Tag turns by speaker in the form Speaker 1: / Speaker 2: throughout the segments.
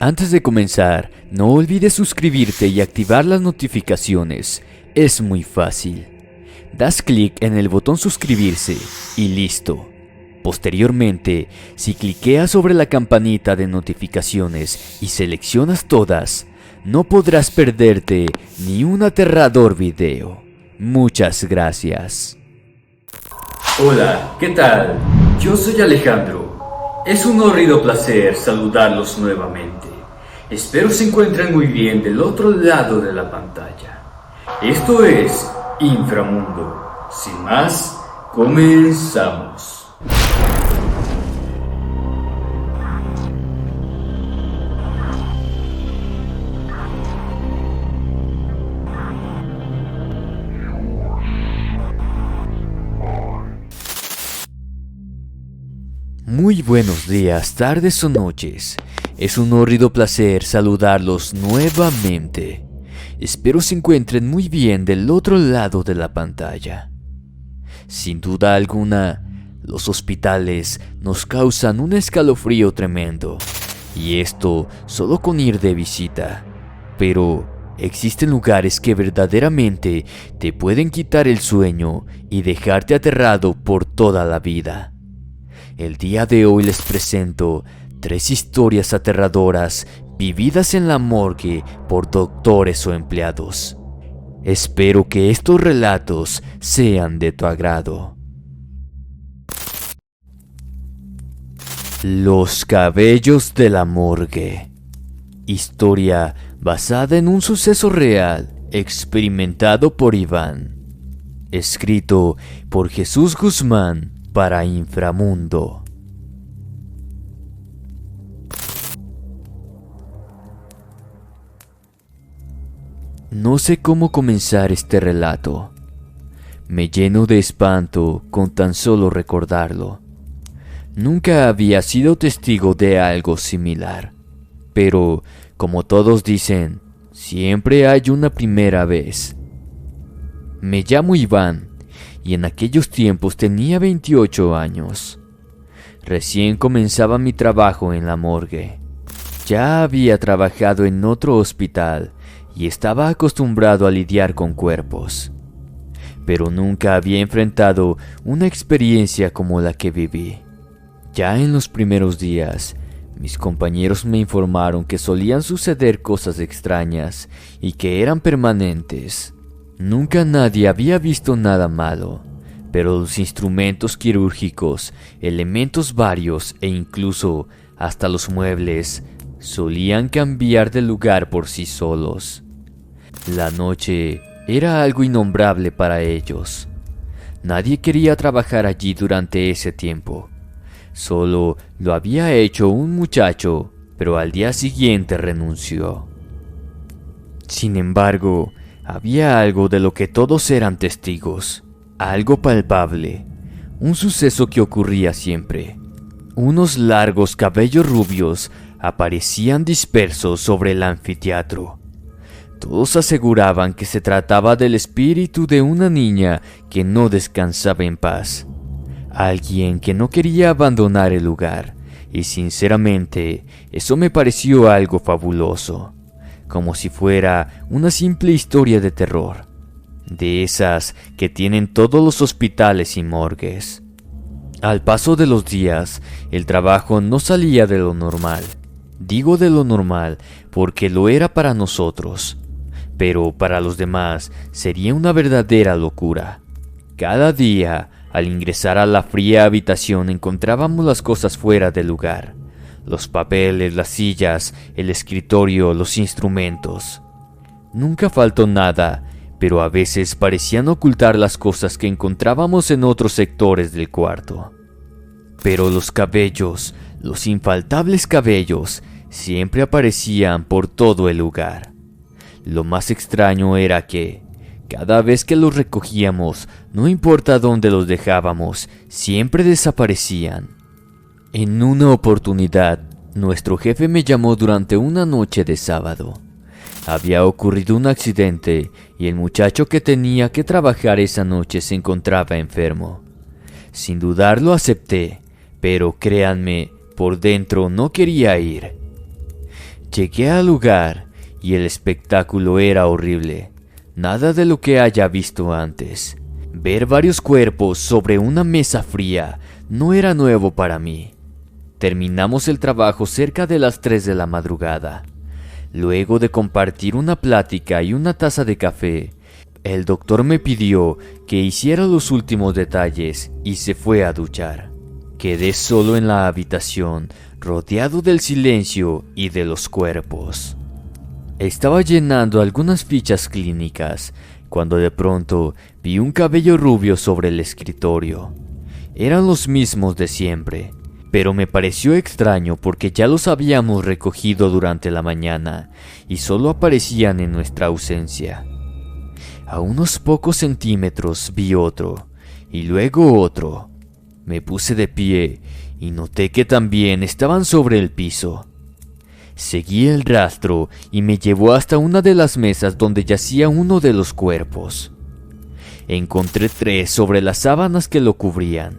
Speaker 1: Antes de comenzar, no olvides suscribirte y activar las notificaciones. Es muy fácil. Das clic en el botón suscribirse y listo. Posteriormente, si cliqueas sobre la campanita de notificaciones y seleccionas todas, no podrás perderte ni un aterrador video. Muchas gracias.
Speaker 2: Hola, ¿qué tal? Yo soy Alejandro. Es un horrido placer saludarlos nuevamente. Espero se encuentren muy bien del otro lado de la pantalla. Esto es Inframundo. Sin más, comenzamos.
Speaker 1: Muy buenos días, tardes o noches. Es un horrido placer saludarlos nuevamente. Espero se encuentren muy bien del otro lado de la pantalla. Sin duda alguna, los hospitales nos causan un escalofrío tremendo. Y esto solo con ir de visita. Pero existen lugares que verdaderamente te pueden quitar el sueño y dejarte aterrado por toda la vida. El día de hoy les presento 3 historias aterradoras vividas en la morgue por doctores o empleados. Espero que estos relatos sean de tu agrado. Los cabellos de la morgue. Historia basada en un suceso real, experimentado por Iván. Escrito por Jesús Guzmán para Inframundo. No sé cómo comenzar este relato. Me lleno de espanto con tan solo recordarlo. Nunca había sido testigo de algo similar. Pero, como todos dicen, siempre hay una primera vez. Me llamo Iván y en aquellos tiempos tenía 28 años. Recién comenzaba mi trabajo en la morgue. Ya había trabajado en otro hospital y estaba acostumbrado a lidiar con cuerpos. Pero nunca había enfrentado una experiencia como la que viví. Ya en los primeros días, mis compañeros me informaron que solían suceder cosas extrañas y que eran permanentes. Nunca nadie había visto nada malo, pero los instrumentos quirúrgicos, elementos varios e incluso hasta los muebles solían cambiar de lugar por sí solos. La noche era algo innombrable para ellos. Nadie quería trabajar allí durante ese tiempo. Solo lo había hecho un muchacho, pero al día siguiente renunció. Sin embargo, había algo de lo que todos eran testigos, algo palpable, un suceso que ocurría siempre. Unos largos cabellos rubios aparecían dispersos sobre el anfiteatro. Todos aseguraban que se trataba del espíritu de una niña que no descansaba en paz, alguien que no quería abandonar el lugar, y sinceramente eso me pareció algo fabuloso. Como si fuera una simple historia de terror, de esas que tienen todos los hospitales y morgues. Al paso de los días, el trabajo no salía de lo normal. Digo de lo normal porque lo era para nosotros, pero para los demás sería una verdadera locura. Cada día, al ingresar a la fría habitación, encontrábamos las cosas fuera de lugar. Los papeles, las sillas, el escritorio, los instrumentos. Nunca faltó nada, pero a veces parecían ocultar las cosas que encontrábamos en otros sectores del cuarto. Pero los cabellos, los infaltables cabellos, siempre aparecían por todo el lugar. Lo más extraño era que, cada vez que los recogíamos, no importa dónde los dejábamos, siempre desaparecían. En una oportunidad, nuestro jefe me llamó durante una noche de sábado. Había ocurrido un accidente y el muchacho que tenía que trabajar esa noche se encontraba enfermo. Sin dudarlo acepté, pero créanme, por dentro no quería ir. Llegué al lugar y el espectáculo era horrible, nada de lo que haya visto antes. Ver varios cuerpos sobre una mesa fría no era nuevo para mí. Terminamos el trabajo cerca de las 3 de la madrugada. Luego de compartir una plática y una taza de café, el doctor me pidió que hiciera los últimos detalles y se fue a duchar. Quedé solo en la habitación, rodeado del silencio y de los cuerpos. Estaba llenando algunas fichas clínicas cuando de pronto vi un cabello rubio sobre el escritorio. Eran los mismos de siempre, pero me pareció extraño porque ya los habíamos recogido durante la mañana y solo aparecían en nuestra ausencia. A unos pocos centímetros vi otro, y luego otro. Me puse de pie y noté que también estaban sobre el piso. Seguí el rastro y me llevó hasta una de las mesas donde yacía uno de los cuerpos. Encontré 3 sobre las sábanas que lo cubrían.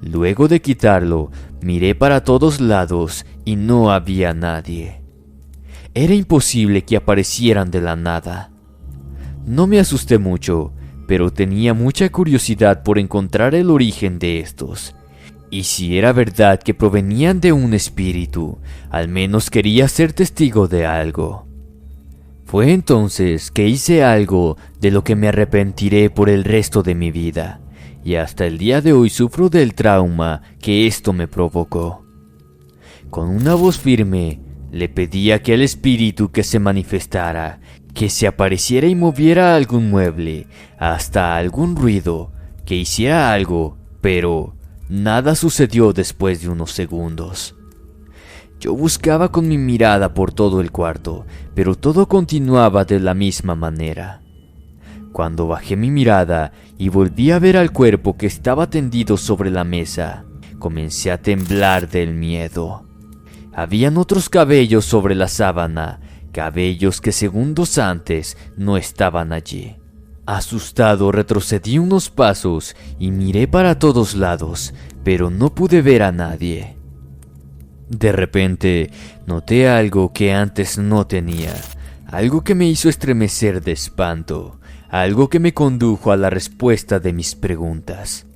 Speaker 1: Luego de quitarlo, miré para todos lados y no había nadie. Era imposible que aparecieran de la nada. No me asusté mucho, pero tenía mucha curiosidad por encontrar el origen de estos. Y si era verdad que provenían de un espíritu, al menos quería ser testigo de algo. Fue entonces que hice algo de lo que me arrepentiré por el resto de mi vida, y hasta el día de hoy sufro del trauma que esto me provocó. Con una voz firme, le pedí a aquel espíritu que se manifestara, que se apareciera y moviera algún mueble, hasta algún ruido, que hiciera algo, pero nada sucedió después de unos segundos. Yo buscaba con mi mirada por todo el cuarto, pero todo continuaba de la misma manera. Cuando bajé mi mirada y volví a ver al cuerpo que estaba tendido sobre la mesa, comencé a temblar del miedo. Habían otros cabellos sobre la sábana, cabellos que segundos antes no estaban allí. Asustado retrocedí unos pasos y miré para todos lados, pero no pude ver a nadie. De repente noté algo que antes no tenía, algo que me hizo estremecer de espanto, algo que me condujo a la respuesta de mis preguntas.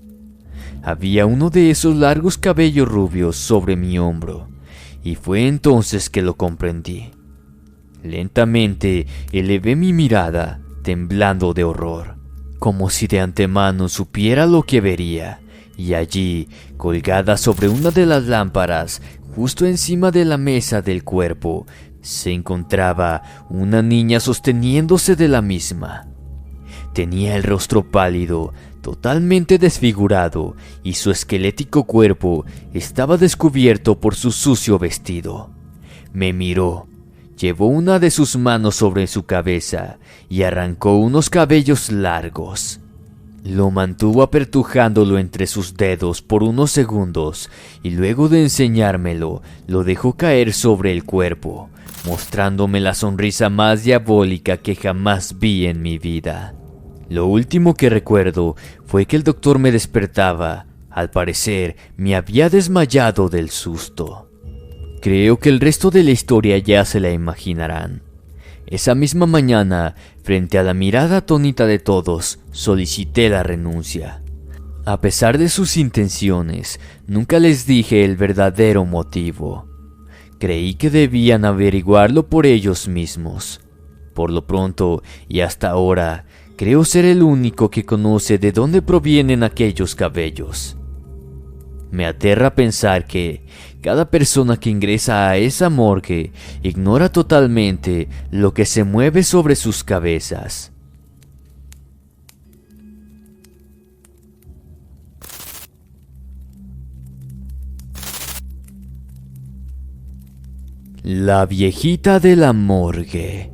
Speaker 1: Había uno de esos largos cabellos rubios sobre mi hombro, y fue entonces que lo comprendí. Lentamente elevé mi mirada, temblando de horror, como si de antemano supiera lo que vería, y allí, colgada sobre una de las lámparas, justo encima de la mesa del cuerpo, se encontraba una niña sosteniéndose de la misma. Tenía el rostro pálido, totalmente desfigurado, y su esquelético cuerpo estaba descubierto por su sucio vestido. Me miró. Llevó una de sus manos sobre su cabeza y arrancó unos cabellos largos. Lo mantuvo apertujándolo entre sus dedos por unos segundos y luego de enseñármelo, lo dejó caer sobre el cuerpo, mostrándome la sonrisa más diabólica que jamás vi en mi vida. Lo último que recuerdo fue que el doctor me despertaba. Al parecer, me había desmayado del susto. Creo que el resto de la historia ya se la imaginarán. Esa misma mañana, frente a la mirada atónita de todos, solicité la renuncia. A pesar de sus intenciones, nunca les dije el verdadero motivo. Creí que debían averiguarlo por ellos mismos. Por lo pronto, y hasta ahora, creo ser el único que conoce de dónde provienen aquellos cabellos. Me aterra pensar que cada persona que ingresa a esa morgue ignora totalmente lo que se mueve sobre sus cabezas. La viejita de la morgue.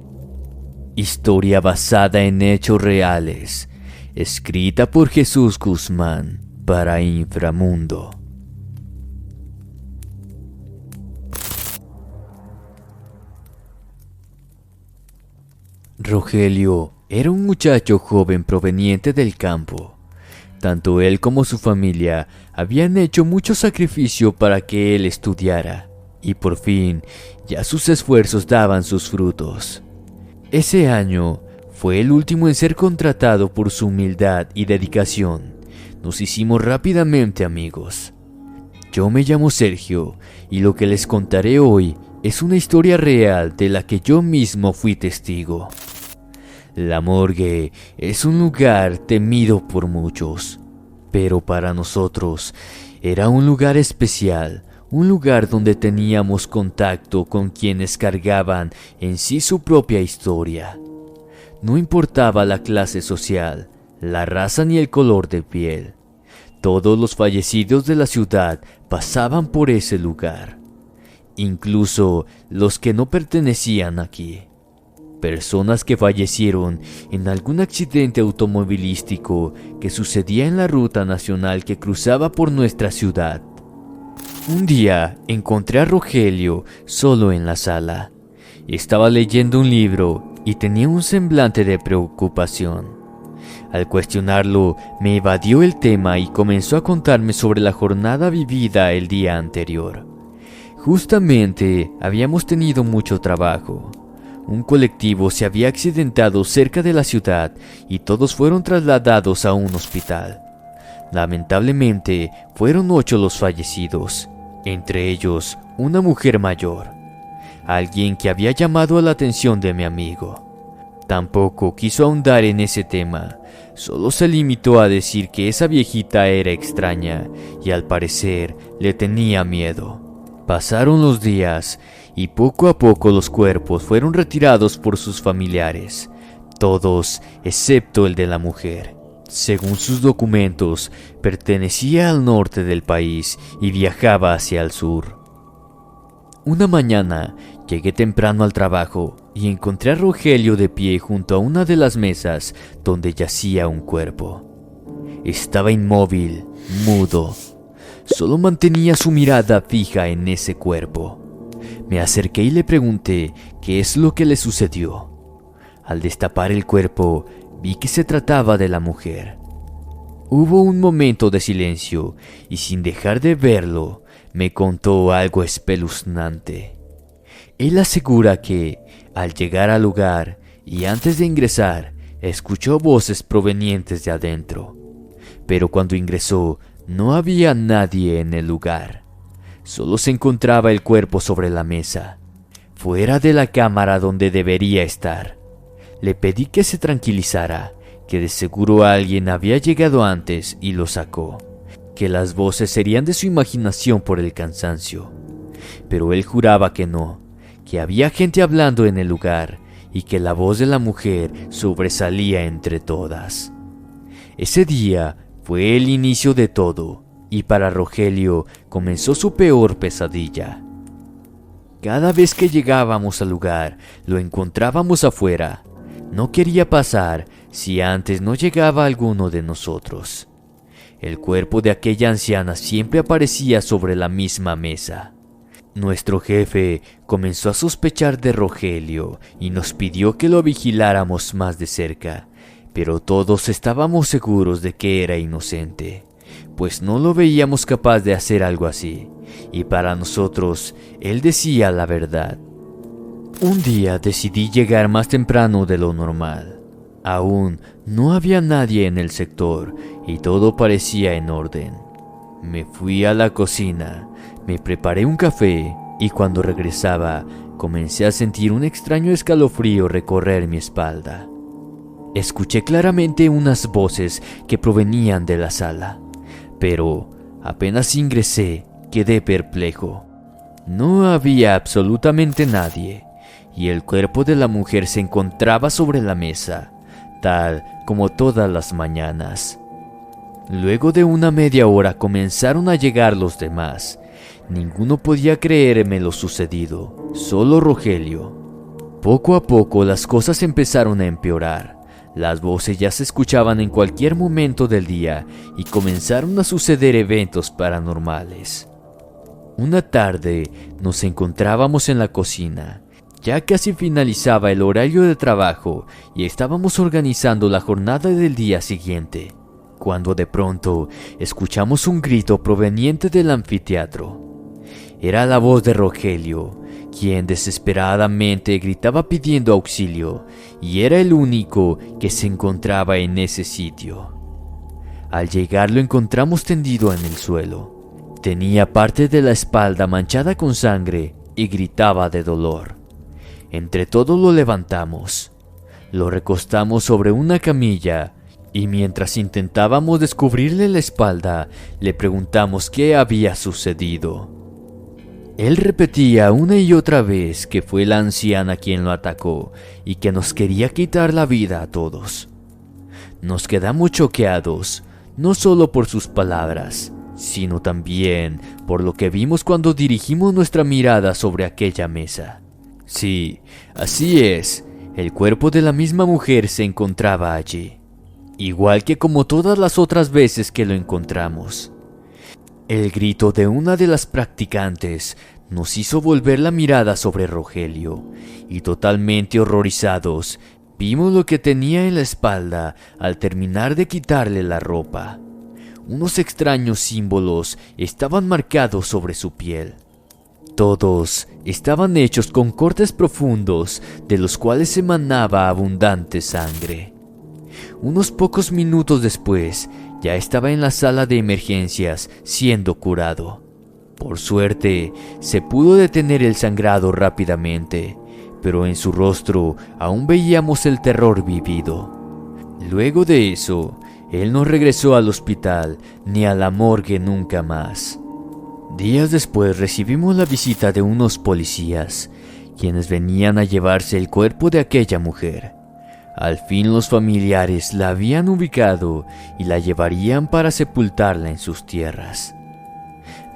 Speaker 1: Historia basada en hechos reales, escrita por Jesús Guzmán para Inframundo. Rogelio era un muchacho joven proveniente del campo. Tanto él como su familia habían hecho mucho sacrificio para que él estudiara. Y por fin, ya sus esfuerzos daban sus frutos. Ese año fue el último en ser contratado por su humildad y dedicación. Nos hicimos rápidamente amigos. Yo me llamo Sergio y lo que les contaré hoy es una historia real de la que yo mismo fui testigo. La morgue es un lugar temido por muchos, pero para nosotros era un lugar especial, un lugar donde teníamos contacto con quienes cargaban en sí su propia historia. No importaba la clase social, la raza ni el color de piel. Todos los fallecidos de la ciudad pasaban por ese lugar, incluso los que no pertenecían aquí. Personas que fallecieron en algún accidente automovilístico que sucedía en la ruta nacional que cruzaba por nuestra ciudad. Un día encontré a Rogelio solo en la sala. Estaba leyendo un libro y tenía un semblante de preocupación. Al cuestionarlo, me evadió el tema y comenzó a contarme sobre la jornada vivida el día anterior. Justamente habíamos tenido mucho trabajo. Un colectivo se había accidentado cerca de la ciudad y todos fueron trasladados a un hospital. Lamentablemente, fueron 8 los fallecidos, entre ellos una mujer mayor, alguien que había llamado la atención de mi amigo. Tampoco quiso ahondar en ese tema, solo se limitó a decir que esa viejita era extraña y al parecer le tenía miedo. Pasaron los días y poco a poco los cuerpos fueron retirados por sus familiares, todos excepto el de la mujer. Según sus documentos, pertenecía al norte del país y viajaba hacia el sur. Una mañana llegué temprano al trabajo y encontré a Rogelio de pie junto a una de las mesas donde yacía un cuerpo. Estaba inmóvil, mudo. Solo mantenía su mirada fija en ese cuerpo. Me acerqué y le pregunté qué es lo que le sucedió. Al destapar el cuerpo, vi que se trataba de la mujer. Hubo un momento de silencio y sin dejar de verlo, me contó algo espeluznante. Él asegura que, al llegar al lugar y antes de ingresar, escuchó voces provenientes de adentro. Pero cuando ingresó, no había nadie en el lugar. Solo se encontraba el cuerpo sobre la mesa, fuera de la cámara donde debería estar. Le pedí que se tranquilizara, que de seguro alguien había llegado antes y lo sacó, que las voces serían de su imaginación por el cansancio. Pero él juraba que no, que había gente hablando en el lugar y que la voz de la mujer sobresalía entre todas. Ese día fue el inicio de todo y para Rogelio comenzó su peor pesadilla. Cada vez que llegábamos al lugar, lo encontrábamos afuera. No quería pasar si antes no llegaba alguno de nosotros. El cuerpo de aquella anciana siempre aparecía sobre la misma mesa. Nuestro jefe comenzó a sospechar de Rogelio y nos pidió que lo vigiláramos más de cerca, pero todos estábamos seguros de que era inocente, pues no lo veíamos capaz de hacer algo así, y para nosotros él decía la verdad. Un día decidí llegar más temprano de lo normal. Aún no había nadie en el sector y todo parecía en orden. Me fui a la cocina, me preparé un café y cuando regresaba comencé a sentir un extraño escalofrío recorrer mi espalda. Escuché claramente unas voces que provenían de la sala, pero apenas ingresé quedé perplejo. No había absolutamente nadie y el cuerpo de la mujer se encontraba sobre la mesa, tal como todas las mañanas. Luego de una media hora comenzaron a llegar los demás. Ninguno podía creerme lo sucedido, solo Rogelio. Poco a poco las cosas empezaron a empeorar. Las voces ya se escuchaban en cualquier momento del día y comenzaron a suceder eventos paranormales. Una tarde nos encontrábamos en la cocina. Ya casi finalizaba el horario de trabajo y estábamos organizando la jornada del día siguiente, cuando de pronto escuchamos un grito proveniente del anfiteatro. Era la voz de Rogelio, quien desesperadamente gritaba pidiendo auxilio, y era el único que se encontraba en ese sitio. Al llegar lo encontramos tendido en el suelo. Tenía parte de la espalda manchada con sangre y gritaba de dolor. Entre todos lo levantamos, lo recostamos sobre una camilla y mientras intentábamos descubrirle la espalda, le preguntamos qué había sucedido. Él repetía una y otra vez que fue la anciana quien lo atacó y que nos quería quitar la vida a todos. Nos quedamos choqueados, no solo por sus palabras, sino también por lo que vimos cuando dirigimos nuestra mirada sobre aquella mesa. Sí, así es, el cuerpo de la misma mujer se encontraba allí, igual que como todas las otras veces que lo encontramos. El grito de una de las practicantes nos hizo volver la mirada sobre Rogelio, y totalmente horrorizados, vimos lo que tenía en la espalda al terminar de quitarle la ropa. Unos extraños símbolos estaban marcados sobre su piel. Todos estaban hechos con cortes profundos de los cuales emanaba abundante sangre. Unos pocos minutos después, ya estaba en la sala de emergencias siendo curado. Por suerte, se pudo detener el sangrado rápidamente, pero en su rostro aún veíamos el terror vivido. Luego de eso, él no regresó al hospital ni a la morgue nunca más. Días después recibimos la visita de unos policías, quienes venían a llevarse el cuerpo de aquella mujer. Al fin los familiares la habían ubicado y la llevarían para sepultarla en sus tierras.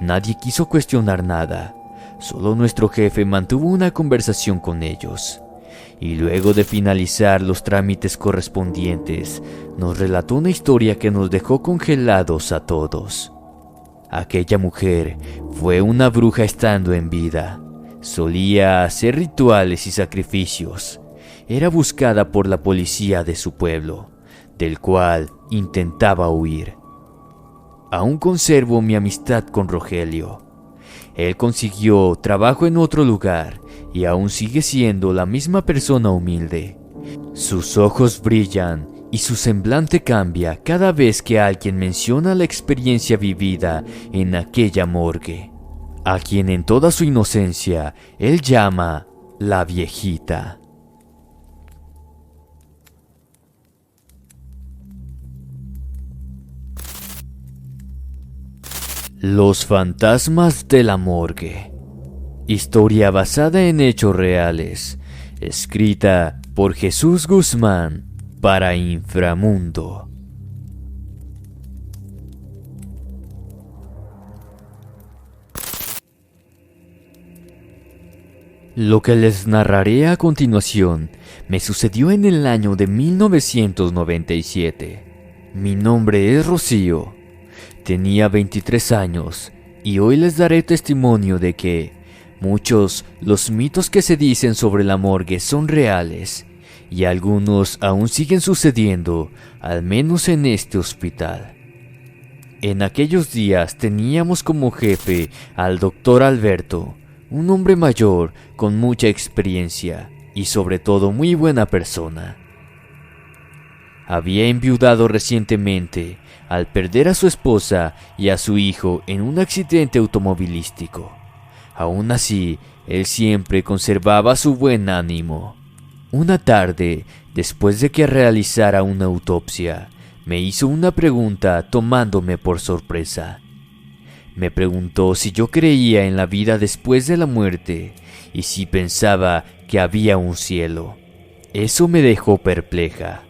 Speaker 1: Nadie quiso cuestionar nada, solo nuestro jefe mantuvo una conversación con ellos, y luego de finalizar los trámites correspondientes, nos relató una historia que nos dejó congelados a todos. Aquella mujer fue una bruja estando en vida, solía hacer rituales y sacrificios. Era buscada por la policía de su pueblo, del cual intentaba huir. Aún conservo mi amistad con Rogelio. Él consiguió trabajo en otro lugar y aún sigue siendo la misma persona humilde. Sus ojos brillan y su semblante cambia cada vez que alguien menciona la experiencia vivida en aquella morgue, a quien en toda su inocencia él llama la viejita. Los fantasmas de la morgue. Historia basada en hechos reales. Escrita por Jesús Guzmán para Inframundo. Lo que les narraré a continuación me sucedió en el año de 1997. Mi nombre es Rocío. Tenía 23 años y hoy les daré testimonio de que los mitos que se dicen sobre la morgue son reales y algunos aún siguen sucediendo, al menos en este hospital. En aquellos días teníamos como jefe al doctor Alberto, un hombre mayor con mucha experiencia y sobre todo muy buena persona. Había enviudado recientemente al perder a su esposa y a su hijo en un accidente automovilístico. Aún así, él siempre conservaba su buen ánimo. Una tarde, después de que realizara una autopsia, me hizo una pregunta tomándome por sorpresa. Me preguntó si yo creía en la vida después de la muerte y si pensaba que había un cielo. Eso me dejó perpleja,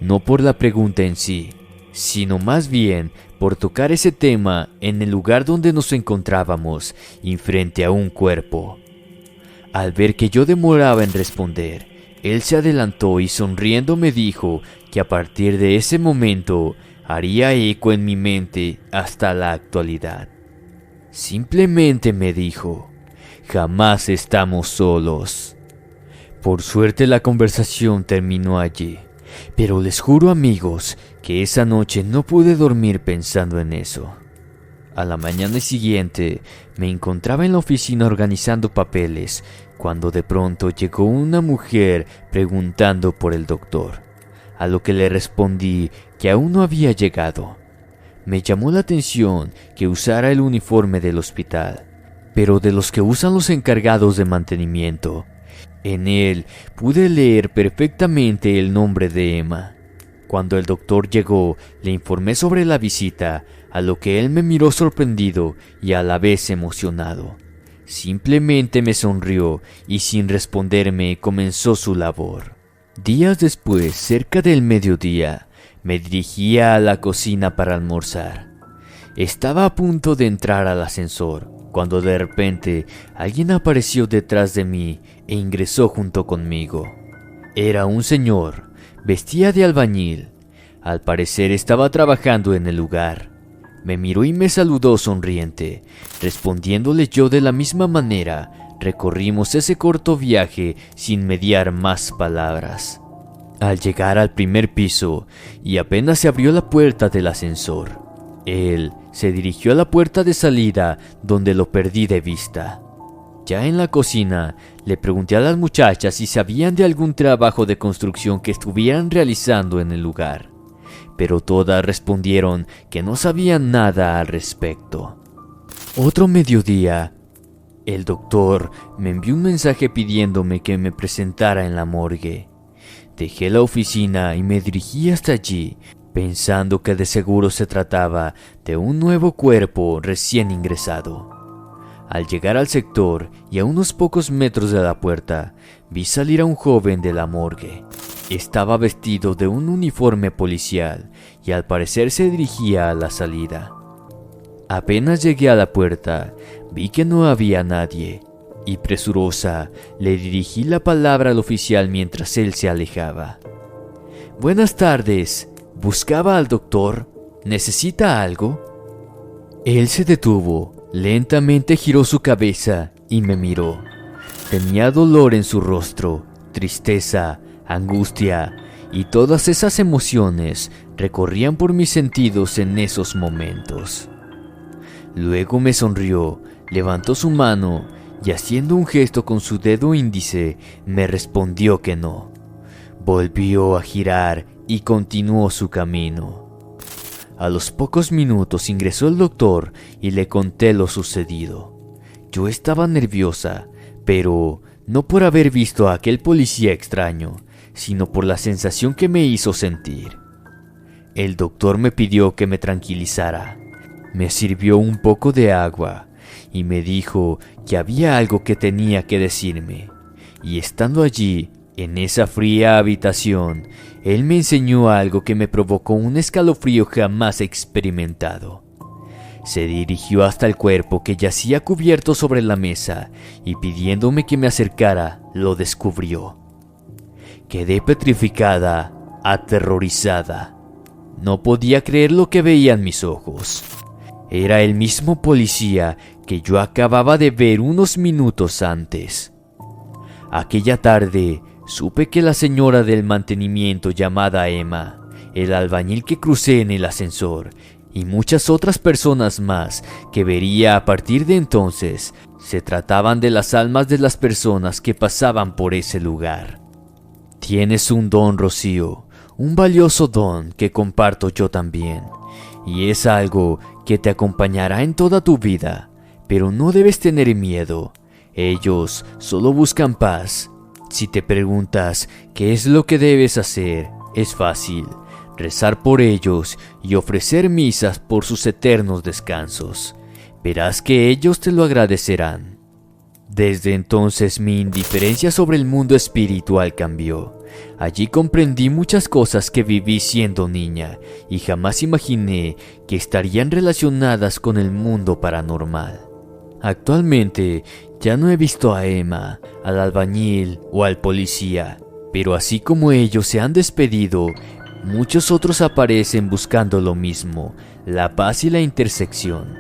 Speaker 1: no por la pregunta en sí, sino más bien por tocar ese tema en el lugar donde nos encontrábamos y frente a un cuerpo. Al ver que yo demoraba en responder, él se adelantó y sonriendo me dijo que a partir de ese momento haría eco en mi mente hasta la actualidad. Simplemente me dijo: jamás estamos solos. Por suerte la conversación terminó allí, pero les juro, amigos, que esa noche no pude dormir pensando en eso. A la mañana siguiente me encontraba en la oficina organizando papeles cuando de pronto llegó una mujer preguntando por el doctor, a lo que le respondí que aún no había llegado. Me llamó la atención que usara el uniforme del hospital, pero de los que usan los encargados de mantenimiento. En él pude leer perfectamente el nombre de Emma. Cuando el doctor llegó, le informé sobre la visita, a lo que él me miró sorprendido y a la vez emocionado. Simplemente me sonrió y sin responderme comenzó su labor. Días después, cerca del mediodía, me dirigía a la cocina para almorzar. Estaba a punto de entrar al ascensor, cuando de repente alguien apareció detrás de mí e ingresó junto conmigo. Era un señor, vestía de albañil. Al parecer estaba trabajando en el lugar. Me miró y me saludó sonriente. Respondiéndole yo de la misma manera, recorrimos ese corto viaje sin mediar más palabras. Al llegar al primer piso, y apenas se abrió la puerta del ascensor, él se dirigió a la puerta de salida, donde lo perdí de vista. Ya en la cocina, le pregunté a las muchachas si sabían de algún trabajo de construcción que estuvieran realizando en el lugar, pero todas respondieron que no sabían nada al respecto. Otro mediodía, el doctor me envió un mensaje pidiéndome que me presentara en la morgue. Dejé la oficina y me dirigí hasta allí, pensando que de seguro se trataba de un nuevo cuerpo recién ingresado. Al llegar al sector y a unos pocos metros de la puerta, vi salir a un joven de la morgue. Estaba vestido de un uniforme policial y al parecer se dirigía a la salida. Apenas llegué a la puerta, vi que no había nadie, y presurosa le dirigí la palabra al oficial mientras él se alejaba. «Buenas tardes, ¿buscaba al doctor? ¿Necesita algo?» Él se detuvo, lentamente giró su cabeza y me miró. Tenía dolor en su rostro, tristeza, angustia, y todas esas emociones recorrían por mis sentidos en esos momentos. Luego me sonrió, levantó su mano y haciendo un gesto con su dedo índice, me respondió que no. Volvió a girar y continuó su camino. A los pocos minutos ingresó el doctor y le conté lo sucedido. Yo estaba nerviosa, pero no por haber visto a aquel policía extraño, sino por la sensación que me hizo sentir. El doctor me pidió que me tranquilizara. Me sirvió un poco de agua y me dijo que había algo que tenía que decirme. Y estando allí, en esa fría habitación, él me enseñó algo que me provocó un escalofrío jamás experimentado. Se dirigió hasta el cuerpo que yacía cubierto sobre la mesa y pidiéndome que me acercara, lo descubrió. Quedé petrificada, aterrorizada. No podía creer lo que veía en mis ojos. Era el mismo policía que yo acababa de ver unos minutos antes. Aquella tarde supe que la señora del mantenimiento llamada Emma, el albañil que crucé en el ascensor y muchas otras personas más que vería a partir de entonces se trataban de las almas de las personas que pasaban por ese lugar. Tienes un don, Rocío, un valioso don que comparto yo también, y es algo que te acompañará en toda tu vida, pero no debes tener miedo. Ellos solo buscan paz. Si te preguntas qué es lo que debes hacer, es fácil: rezar por ellos y ofrecer misas por sus eternos descansos. Verás que ellos te lo agradecerán. Desde entonces mi indiferencia sobre el mundo espiritual cambió. Allí comprendí muchas cosas que viví siendo niña y jamás imaginé que estarían relacionadas con el mundo paranormal. Actualmente ya no he visto a Emma, al albañil o al policía, pero así como ellos se han despedido, muchos otros aparecen buscando lo mismo, la paz y la intersección.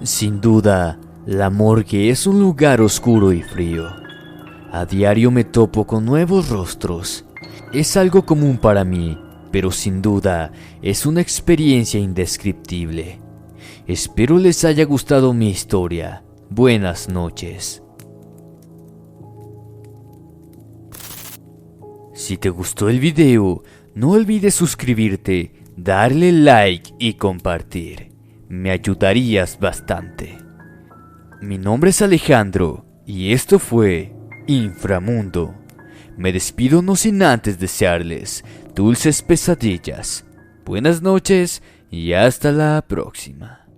Speaker 1: Sin duda, la morgue es un lugar oscuro y frío. A diario me topo con nuevos rostros. Es algo común para mí, pero sin duda es una experiencia indescriptible. Espero les haya gustado mi historia. Buenas noches. Si te gustó el video, no olvides suscribirte, darle like y compartir. Me ayudarías bastante. Mi nombre es Alejandro y esto fue Inframundo. Me despido no sin antes desearles dulces pesadillas. Buenas noches y hasta la próxima.